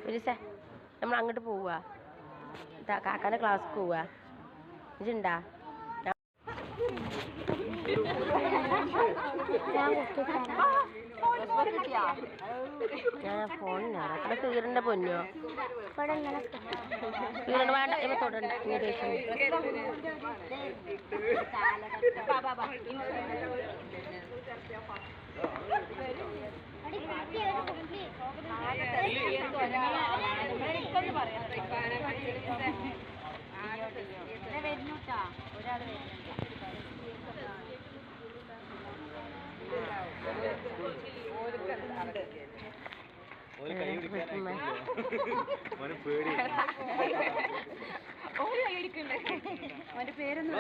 ഫിലിസേ നമ്മൾ അങ്ങോട്ട് പോവുക. കാക്കാൻ്റെ ക്ലാസ്സിൽ പോവുക. ഇതുണ്ടാ ഞാൻ ഫോണിനാണ് അത്ര കീറിൻ്റെ പൊന്നോ കീറണ്ട വേണ്ട ഇവ തൊടണ്ട അവന്റെ പേരൊന്നും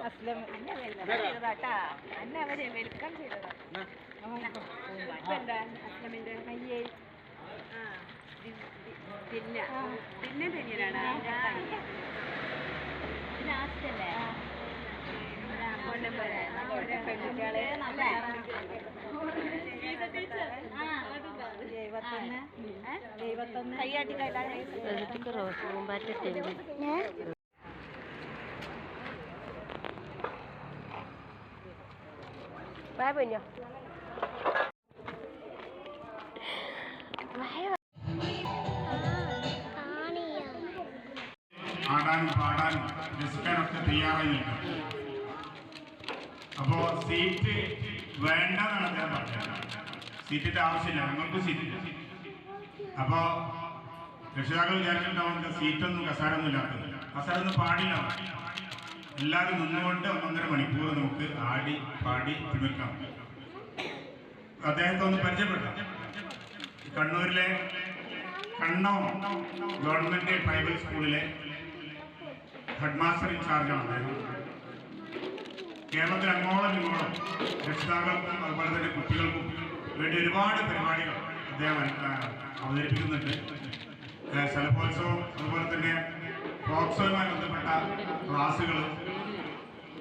അസ്ലം അന്നെ അവരെ വെൽക്കം ചെയ്തതാ. അസ്ലമിന്റെ അയ്യേ പിന്നെ പെരിയനാണ് ലാസ്റ്റ് അല്ലേ റോസ് പൂമ്പാറ്റ പൊന്നോ ആടാനും പാടാനും രസിക്കാനൊക്കെ തയ്യാറായി നിൽക്കും. അപ്പോൾ സീറ്റ് വേണ്ടെന്നാണ് അദ്ദേഹം പറഞ്ഞത്. സീറ്റിന്റെ ആവശ്യമില്ല, ഞങ്ങൾക്ക് സീറ്റില്ല. അപ്പോൾ രക്ഷിതാക്കൾ വിചാരിച്ചിട്ടുണ്ടാവുന്ന സീറ്റൊന്നും കസാരൊന്നും ഇല്ലാത്തത്. കസാരൊന്നും പാടില്ല. എല്ലാവരും നിന്നുകൊണ്ട് 1.5 മണിക്കൂർ നമുക്ക് ആടി പാടി തിമിർക്കാം. അദ്ദേഹത്തെ ഒന്ന് പരിചയപ്പെടാം. കണ്ണൂരിലെ കണ്ണവം ഗവൺമെന്റ് പ്രൈവറ്റ് സ്കൂളിലെ ഹെഡ് മാസ്റ്റർ ഇൻചാർജാണ് അദ്ദേഹം. കേരളത്തിൽ അങ്ങോളം ഇങ്ങോളം രക്ഷിതാക്കൾക്കും അതുപോലെ തന്നെ കുട്ടികൾക്കും വേണ്ടി ഒരുപാട് പരിപാടികൾ അദ്ദേഹം അവതരിപ്പിക്കുന്നുണ്ട്. ശലഭോത്സവം അതുപോലെ തന്നെ പ്രോത്സാഹവുമായി ബന്ധപ്പെട്ട ക്ലാസ്സുകൾ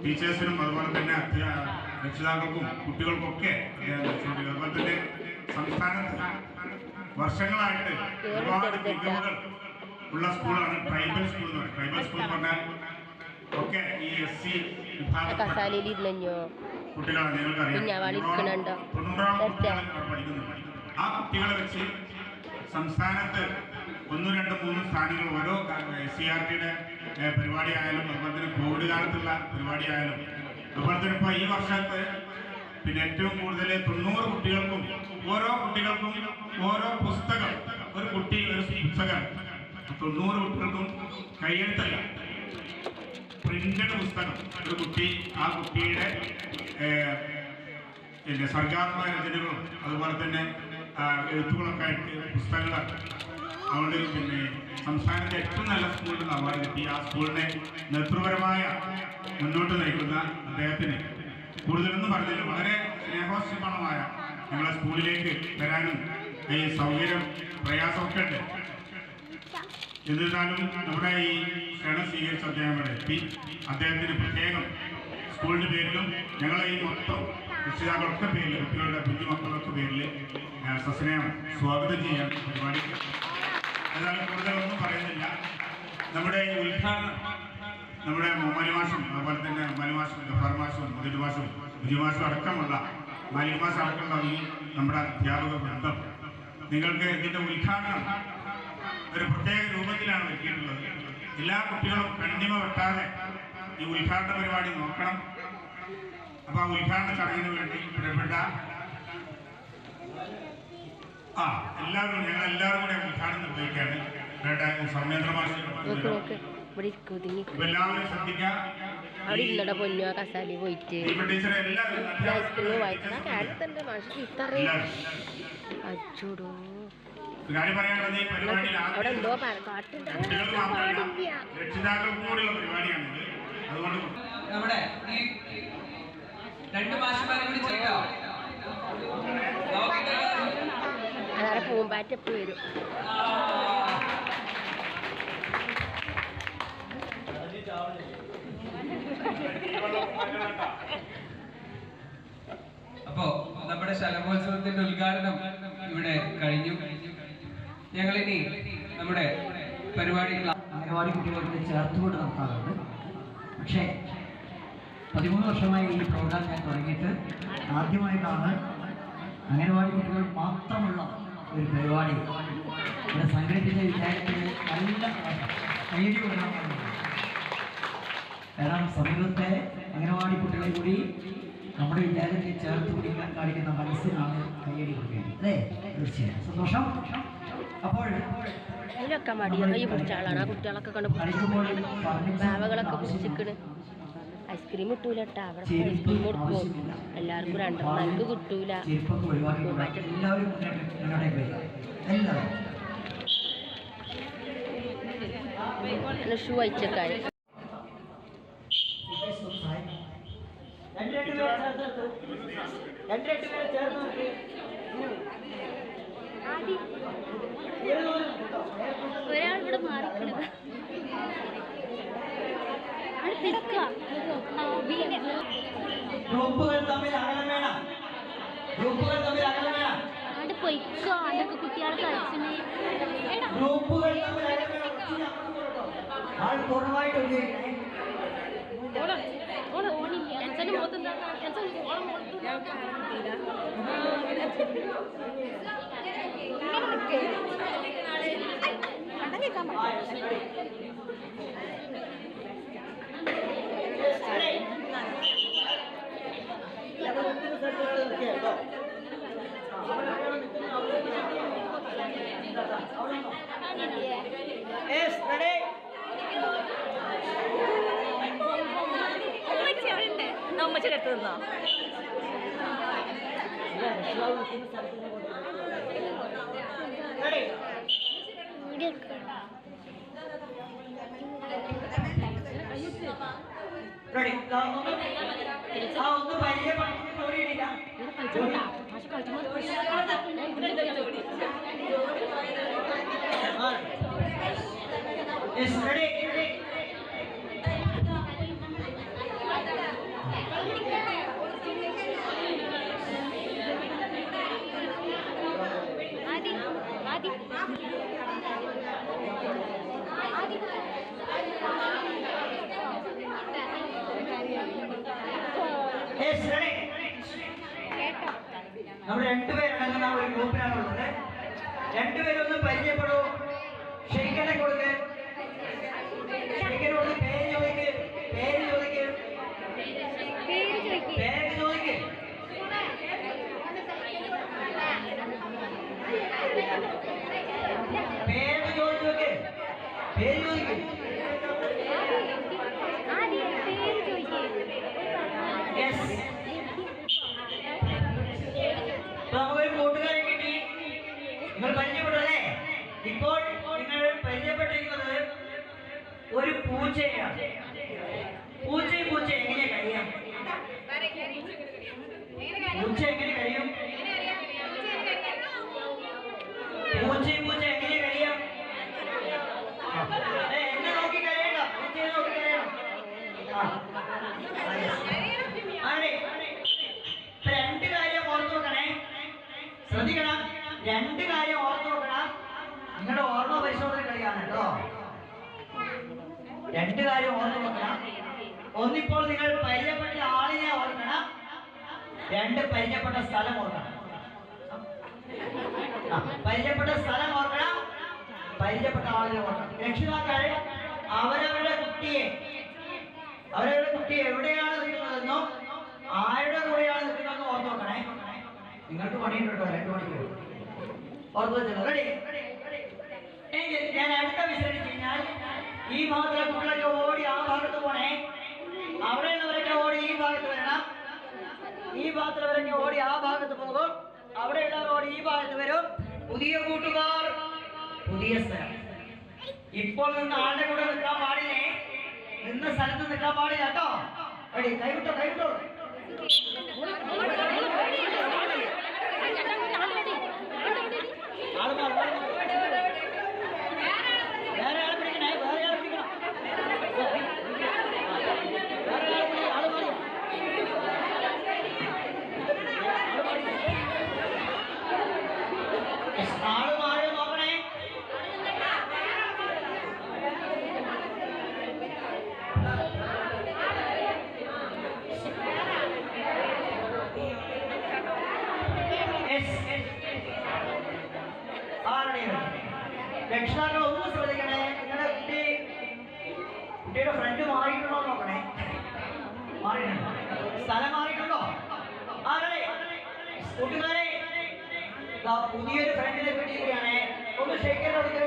ടീച്ചേഴ്സിനും അതുപോലെ തന്നെ രക്ഷിതാക്കൾക്കും കുട്ടികൾക്കൊക്കെ അദ്ദേഹം നടത്തുന്നുണ്ട്. അതുപോലെ തന്നെ സംസ്ഥാനത്ത് വർഷങ്ങളായിട്ട് ഒരുപാട് മികവുകൾ ഉള്ള സ്കൂളാണ് ട്രൈബൽ സ്കൂൾ എന്ന് പറയുന്നത്. ട്രൈബൽ സ്കൂൾ പറഞ്ഞാൽ ഒക്കെ ഈ SC വിഭാഗത്തിൽപ്പെട്ട കുട്ടികളാണ്. നിങ്ങൾക്കറിയാം, 90 കുട്ടികൾ പഠിക്കുന്നുണ്ട്. ആ കുട്ടികളെ വെച്ച് സംസ്ഥാനത്ത് 1, 2, 3 സ്ഥാനങ്ങൾ ഓരോ SCRTയുടെ പരിപാടിയായാലും അതുപോലെ തന്നെ കോവിഡ് കാലത്തുള്ള പരിപാടിയായാലും അതുപോലെ തന്നെ ഇപ്പോൾ ഈ വർഷത്തെ പിന്നെ ഏറ്റവും കൂടുതൽ 90 കുട്ടികൾക്കും ഓരോ കുട്ടികൾക്കും ഓരോ പുസ്തകം, ഒരു കുട്ടി ഒരു പുസ്തകം 90 കുട്ടികൾക്കും കൈയെഴുത്തല്ല, പ്രിന്റഡ് പുസ്തകം ഒരു കുട്ടി ആ കുട്ടിയുടെ പിന്നെ സർഗാത്മക രചനകളും അതുപോലെ തന്നെ എഴുത്തുകളൊക്കെ ആയിട്ട് പുസ്തകങ്ങൾ. അതുകൊണ്ട് പിന്നെ സംസ്ഥാനത്തെ ഏറ്റവും നല്ല സ്കൂളിൽ അവാർഡ് കിട്ടി. ആ സ്കൂളിനെ നേതൃപരമായ മുന്നോട്ട് നയിക്കുന്ന അദ്ദേഹത്തിന് കൂടുതലൊന്നും പറഞ്ഞില്ല. വളരെ സ്നേഹോസ്യമായ ഞങ്ങളെ സ്കൂളിലേക്ക് വരാനും ഈ സൗകര്യം പ്രയാസമൊക്കെ ഉണ്ട്. എന്നിരുന്നാലും നമ്മുടെ ഈ ക്ഷണം സ്വീകരിച്ച അദ്ദേഹം ഇവിടെ എത്തി. അദ്ദേഹത്തിന് പ്രത്യേകം സ്കൂളിൻ്റെ പേരിലും ഞങ്ങളെ ഈ മൊത്തം രക്ഷിതാക്കളൊക്കെ പേരിൽ കുട്ടികളുടെ കുഞ്ഞുമക്കളൊക്കെ പേരിൽ സസ്നേഹം സ്വാഗതം ചെയ്യാൻ പരിപാടി. ഏതായാലും കൂടുതലൊന്നും പറയുന്നില്ല. നമ്മുടെ ഈ ഉദ്ഘാടനം നമ്മുടെ മനുമാഷും അതുപോലെ തന്നെ മനുമാഷും ഗഫാർമാഷും മുതിരുമാഷും ബുജിമാഷും അടക്കമുള്ള മാലികമാഷ് അടക്കമുള്ള ഈ നമ്മുടെ അധ്യാപക വൃന്ദം നിങ്ങൾക്ക് ഇതിൻ്റെ ഉദ്ഘാടനം ഒരു പ്രത്യേക രൂപത്തിലാണ് വെച്ചിട്ടുള്ളത്. എല്ലാ കുട്ടികളും കണ്ണിമ വെട്ടാതെ ഈ ഉദ്ഘാടന പരിപാടി നോക്കണം. അപ്പോൾ ആ ഉദ്ഘാടന ചടങ്ങിന് വേണ്ടി പ്രിയപ്പെട്ട എല്ലാവരും ഞങ്ങളെല്ലാവരും കൂടെ ഉദ്ഘാടനം നിർവഹിക്കുകയാണ്. സൗമേന്ദ്ര മാഷ് എല്ലാവരും ശ്രദ്ധിക്കാം. കാര്യം പറയാനുള്ളത് ഈ പരിപാടിയിൽ രക്ഷിതാക്കൾക്കും കൂടിയുള്ള പരിപാടിയാണിത്. അതുകൊണ്ട് നമ്മുടെ ഈ 2 മാഷന്മാരെ കൂടി ചേർക്കാം. അതാണ് പൂമ്പാറ്റ എപ്പോഴും വരും. അപ്പോ നമ്മുടെ ശലഭോത്സവത്തിന്റെ ഉദ്ഘാടനം ഇവിടെ കഴിഞ്ഞു. ഞങ്ങളിനി നമ്മുടെ പരിപാടി അംഗനവാടി കുട്ടികൾക്ക് ചേർത്തുകൊണ്ട് നടത്താറുണ്ട്. പക്ഷേ 13 വർഷമായി ഈ പ്രോഗ്രാം ഞാൻ തുടങ്ങിയിട്ട് ആദ്യമായിട്ടാണ് അംഗനവാടി കുട്ടികൾ മാത്രമുള്ള ഒരു പരിപാടി ഇവിടെ സംഘടിപ്പിച്ച വിചാരത്തിന് നല്ല ഐഡിയ ഉണ്ടാകുന്നുണ്ട്. കാരണം സമീപത്തെ അംഗനവാടി കുട്ടികളെ കൂടി നമ്മുടെ വിചാരത്തിൽ ചേർത്ത് പിടിക്കാൻ കാണിക്കുന്ന മനസ്സിനാണ് കൈയടി കൊടുക്കേണ്ടത്. അല്ലേ? തീർച്ചയായും സന്തോഷം. അപ്പോൾ അതിലൊക്കെ മടിയാണ് ഈ പിടിച്ച ആളാണ്. ആ കുട്ടികളൊക്കെ കൊണ്ട് ബാവകളൊക്കെ പിടിച്ചിക്കണ്. ഐസ്ക്രീം കിട്ടൂലട്ടാ. അവിടെ ഐസ്ക്രീം കൊടുക്കും എല്ലാവർക്കും 2 എനിക്ക് കിട്ടൂല. ഷൂ അയച്ചേക്കാര് ഒരാളിവിടെ മാറിക്കണത് ഗ്രൂപ്പുകൾ തമ്മിൽ അകലം വേണം. ഗ്രൂപ്പുകൾ തമ്മിൽ അകലം വേണം. അത് പൊയ്ക്കോ. അതൊക്കെ കുട്ടികൾ കളിച്ചിന്. ഗ്രൂപ്പുകൾ തമ്മിൽ അകലം വേണം. ആൾ കുറവായിട്ട് ഉപയോഗിക്കണേ. ഒന്ന് പരിചയപ്പെടുത്തി ഓടിയിട്ടില്ല. നമ്മൾ 2 പേരടങ്ങുന്ന ഒരു ഗ്രൂപ്പിലാണുള്ളത്. 2 പേരൊന്ന് പരിചയപ്പെടൂ. ഷെയ്ക്കനെ കൊടുക്ക്. ഷെയ്ക്കനോട് പേര് ചോദിക്ക്. പേര് ചോദിക്ക്. പേര് ചോദിക്ക്. പേര് ചോദിക്ക്. പേര് ചോദിക്ക്. നമുക്കൊരു കൂട്ടുകാരെ കിട്ടി. നിങ്ങൾ പരിചയപ്പെട്ടല്ലേ? ഇപ്പോൾ നിങ്ങൾ പരിചയപ്പെട്ടിരിക്കുന്നത് ഒരു പൂച്ചയാണ്. പൂച്ച എങ്ങനെ കഴിയാം? പൂച്ച എങ്ങനെ കഴിയും? പൂച്ച എങ്ങനെ കഴിയാം? എന്നെ നോക്കി കഴിയണ്ട. പൂച്ചയെ നോക്കി കഴിയണം. അതെ, 2 കാര്യം ഓർത്തു വെക്കണേ. ശ്രദ്ധിക്കണം. 2 കാര്യം ഓർത്തു വെക്കണം. നിങ്ങളുടെ ഓർമ്മ പരിശോധന കളിയാണ് കേട്ടോ. 2 കാര്യം ഓർത്തു വെക്കണം. ഒന്നിപ്പോൾ നിങ്ങൾ പരിചയപ്പെട്ട ആളിനെ ഓർക്കണം. 2 പരിചയപ്പെട്ട സ്ഥലം ഓർക്കണം. പരിചയപ്പെട്ട സ്ഥലം ഓർക്കണം. പരിചയപ്പെട്ട ആളിനെ ഓർക്കണം. രക്ഷിതാക്കൾ അവരവരുടെ കുട്ടിയെ എവിടെയാണ് നിൽക്കുന്നതെന്നോ ആരുടെ കൂടെയാണ് നിൽക്കുന്നതെന്നോ ഓർത്തു വെക്കണേ. നിങ്ങൾക്ക് പണിയുണ്ടോ? 2 മണിക്കൂർ ഓർത്തു വെച്ചോ. റെഡി? എങ്കിൽ ഞാൻ അടുത്ത വിശദീകരിച്ച് കഴിഞ്ഞാൽ ഈ ഭാഗത്തുള്ള കുട്ടികളൊക്കെ ഓടി ആ ഭാഗത്ത് പോണേ. അവിടെയുള്ളവരൊക്കെ ഓടി ഈ ഭാഗത്ത് വരണം. ഈ ഭാഗത്തുള്ളവരൊക്കെ ഓടി ആ ഭാഗത്ത് പോകും. അവിടെയുള്ളവർ ഓടി ഈ ഭാഗത്ത് വരും. പുതിയ കൂട്ടുകാർ പുതിയ സ്ഥലം. ഇപ്പോൾ നിന്ന് ആളുടെ കൂടെ നിൽക്കാൻ പാടില്ലേ? നിന്ന സ്ഥലത്ത് നിൽക്കാൻ പാടില്ല കേട്ടോ. റെഡി? കൈവിട്ടോ. വേറെ ആളെ പിടിക്കണേ. ആള് മാറി നോക്കണേ. സ്ഥലം മാറിയിട്ടുണ്ടോ? ആരെ കൂട്ടുകാരെ പുതിയൊരു ഫ്രണ്ടിനെ കിട്ടിയിരിക്കുകയാണേ. ഒന്ന് ഷേക്കർ കൊടുക്ക്.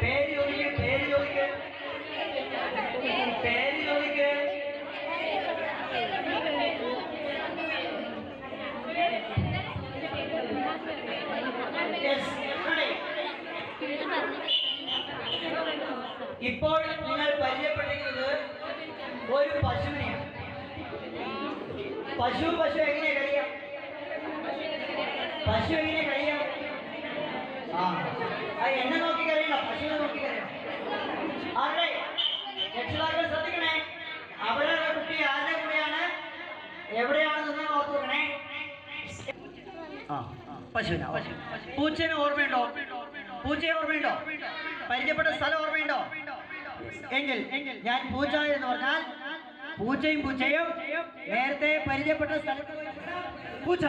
പേര് ചോദിക്ക്, പേര് ചോദിക്ക്, പേര് ചോദിക്ക്. ഇപ്പോൾ നിങ്ങൾ പരിചയപ്പെട്ടിരിക്കുന്നത് ഒരു പശുവിനെയാണ്. പശു എങ്ങനെ കഴിയാം? പശു എങ്ങനെ കഴിയാം? എന്നെ നോക്കി കഴിയണം, പശുവിനെ നോക്കി കഴിയണം. ആരുടെ രക്ഷിതാക്കൾ ശ്രദ്ധിക്കണേ. അവരുടെ കുട്ടി ആരുടെ കൂടെയാണ്, എവിടെയാണ് നിന്ന് ഓർത്തു വെക്കണേ. പശുവിന. പൂച്ചേനെ ഓർമ്മയുണ്ടോ? പൂച്ചയെ ഓർമ്മയുണ്ടോ? പരിചയപ്പെട്ട സ്ഥലം ഓർമ്മയുണ്ടോ? എങ്കിൽ ഞാൻ പൂച്ച എന്ന് പറഞ്ഞാൽ പൂച്ചയും നേരത്തെ പരിചയപ്പെട്ട സ്ഥലത്ത് പൂച്ച.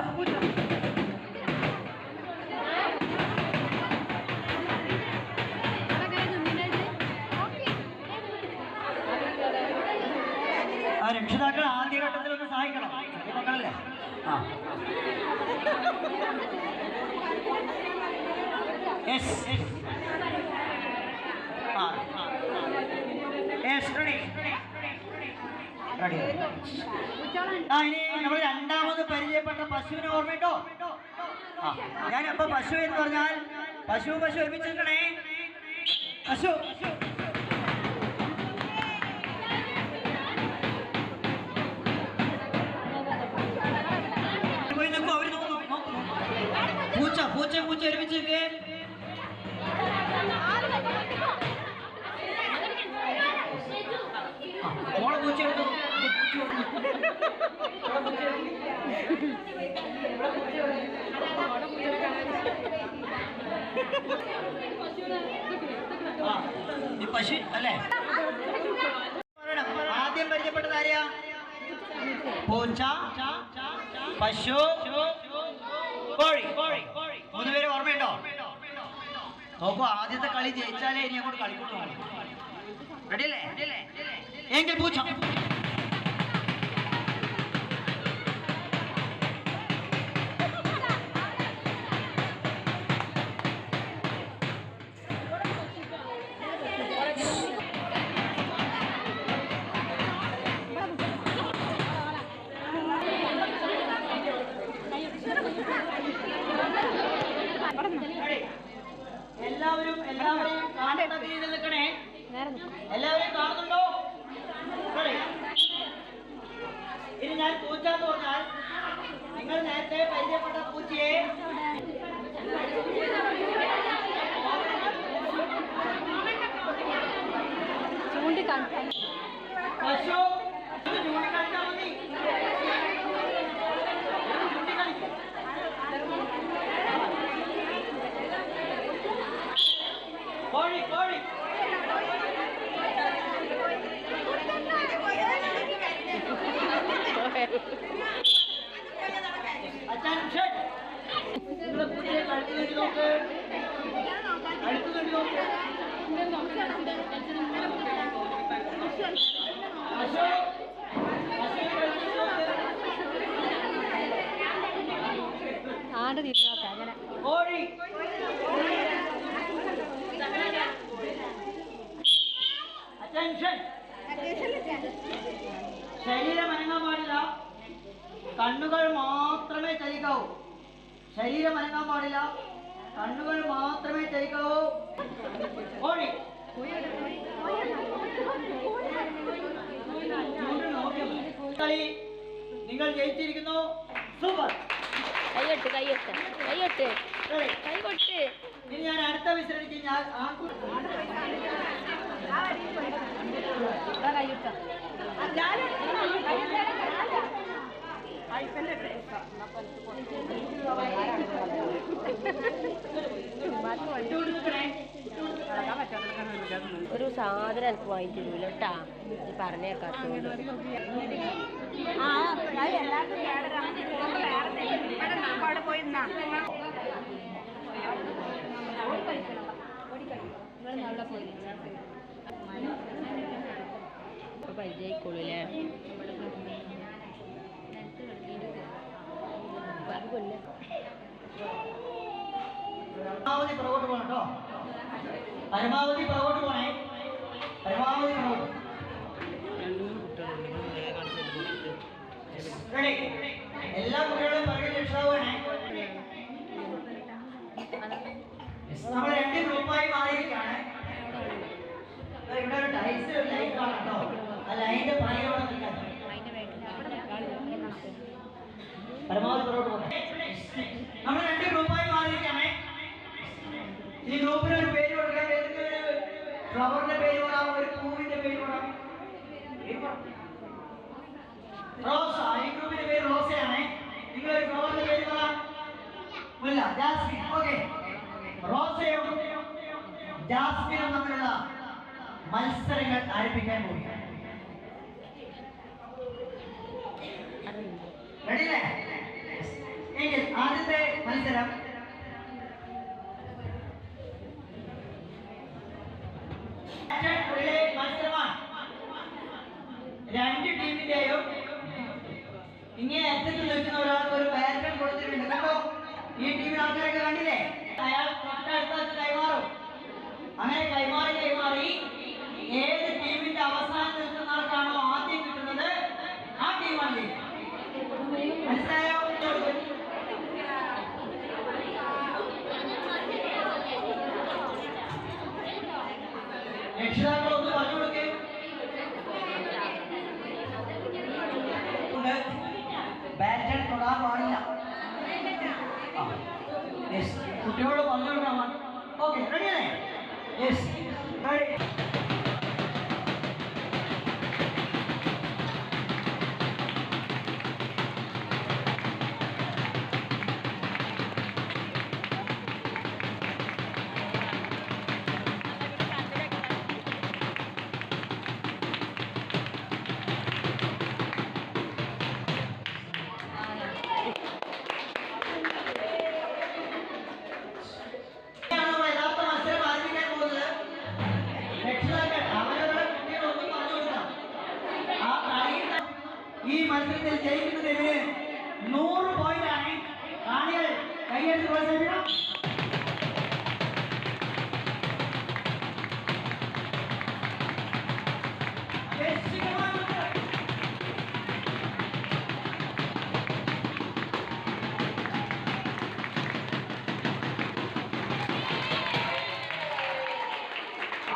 ആ രക്ഷിതാക്കൾ ആദ്യഘട്ടത്തിൽ ഒന്ന് സഹായിക്കണം. മക്കളല്ലേ? ഇനി നമ്മൾ രണ്ടാമത് പരിചയപ്പെട്ട പശുവിനെ ഓർമ്മയുണ്ടോ? ഞാൻ അപ്പൊ പശു എന്ന് പറഞ്ഞാൽ പശു ഒരുമിച്ച് നിൽക്കണേ. പശു പൂച്ച ഒരുമിച്ച് നിൽക്കേ. മോളെ പൂച്ച എടുത്തു. പശു അല്ലേ? ആദ്യം പരിചയപ്പെട്ടത് ആരെയാ? പൂച്ച, പശു, കോഴി. 3 പേര് ഓർമ്മയുണ്ടോ? നോക്കൂ, ആദ്യത്തെ കളി ജയിച്ചാലേ ഇനി അങ്ങോട്ട് കളിക്കൊണ്ടു. റെഡിയല്ലേ? എങ്കിൽ പൂച്ച. എല്ലാവരെയും കാണുന്ന രീതിയിൽ നിൽക്കണേ. എല്ലാവരെയും കാണുന്നുണ്ടോ? ഇനി ഞാൻ പൂച്ച എന്ന് പറഞ്ഞാൽ നിങ്ങൾ നേരത്തെ പരിചയപ്പെട്ട പൂച്ചയെ ചൂണ്ടിക്കാണിക്കാൻ പശു ചൂണ്ടിക്കാണിച്ചാൽ മതി. കോഴി അച്ഛൻ നിങ്ങളെ പൂച്ചയെ കളിച്ചു നോക്ക്. ആണ്ട് തിരിഞ്ഞോട്ടെ അങ്ങനെ കോഴി അറ്റൻഷൻ. ശരീരം അനങ്ങാൻ പാടില്ല, കണ്ണുകൾ മാത്രമേ ചലിക്കാവൂ. ശരീരം അനങ്ങാൻ പാടില്ല, കണ്ണുകൾ മാത്രമേ ചലിക്കാവൂ. കോഴി കളി നിങ്ങൾ ജയിച്ചിരിക്കുന്നു. സൂപ്പർ. കൈകൊട്ട്. ഇനി ഞാൻ അടുത്ത വിശ്രമിച്ച് ഞാൻ ഒരു സാധനം എനിക്ക് വാങ്ങി തരൂല കേട്ടാ, പറഞ്ഞേക്കാത്തോണ്ട്. അപ്പോൾ പരിചയമായിക്കോളൂല്ലേ കൊല്ല പരമാവധി പുറകോട്ട് പോകണം കേട്ടോ പരമാവധി പുറകോട്ട് പോണേ പരമാവധി പുറകോട്ട് റെഡി എല്ലാ കുട്ടികളും പുറകിൽ രക്ഷാവുകയാണേ നമ്മൾ 2 ഗ്രൂപ്പായി മാറിയിരിക്കുകയാണ് ഇവിടെ ഒരു ടൈൽസ് ലൈൻ കാണാം കേട്ടോ ആ ലൈനിന്റെ പുറകിലൂടെ നിൽക്കാൻ പരമാവധി പുറകോട്ട് പോകണം നമ്മൾ 2 ഗ്രൂപ്പായി മാറിയിരിക്കുകയാണേ ഈ ഗ്രൂപ്പിന് ഒരു പേര് കൊടുക്കാൻ ഏതൊക്കെ ഒരു ഫ്ലവറിന്റെ പേര് പറയാം ഒരു പൂവിന്റെ പേര് പറയാം റോസ ഈ ഗ്രൂപ്പിന്റെ പേര് റോസയാണ് നിങ്ങൾ ഒരു ഫ്ലവറിന്റെ പേര് പറയാം മുല്ല ജാസ്മിൻ ഓക്കെ റോസയും ജാസ്മിനും തമ്മിലുള്ള മത്സരങ്ങൾ ആരംഭിക്കാൻ പോവുകയാണ് റെഡിയല്ലേ എങ്കിൽ ആദ്യത്തെ മത്സരം മത്സരമാണ് 2 ടീമിന്റെയും ഇങ്ങനെ അറ്റത്ത് നിൽക്കുന്ന ഒരാൾക്ക് ഒരു ബാറ്റൺ കൊടുത്തിട്ടുണ്ട് കേട്ടോ ഈ ടീമിൽ ആൾക്കാരൊക്കെ കണ്ടില്ലേ അയാൾ തൊട്ടടുത്ത കൈമാറും അങ്ങനെ കൈമാറി ഏത് ടീമിന്റെ അവസാനം നിൽക്കുന്ന ആൾക്കാണോ ആദ്യം കിട്ടുന്നത് ആ ടീമാണ് മനസ്സിലായോ രക്ഷിതാക്കൾ ഒന്ന് പറഞ്ഞു കൊടുക്കേ ബാറ്റൺ തൊടാൻ പാടില്ല കുട്ടികളോട് പറഞ്ഞു കൊടുക്കാൻ ഓക്കെ റെഡിയല്ലേ യെസ് റെഡി ഈ മത്സരത്തിൽ ജയിക്കുന്നതിന് 100 പോയിന്റാണ് കാണികൾ കൈയെടുത്ത് പ്രോത്സാഹിപ്പിക്കണം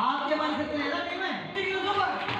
ആദ്യ മത്സരത്തിൽ ഏതാ ടീം സൂപ്പർ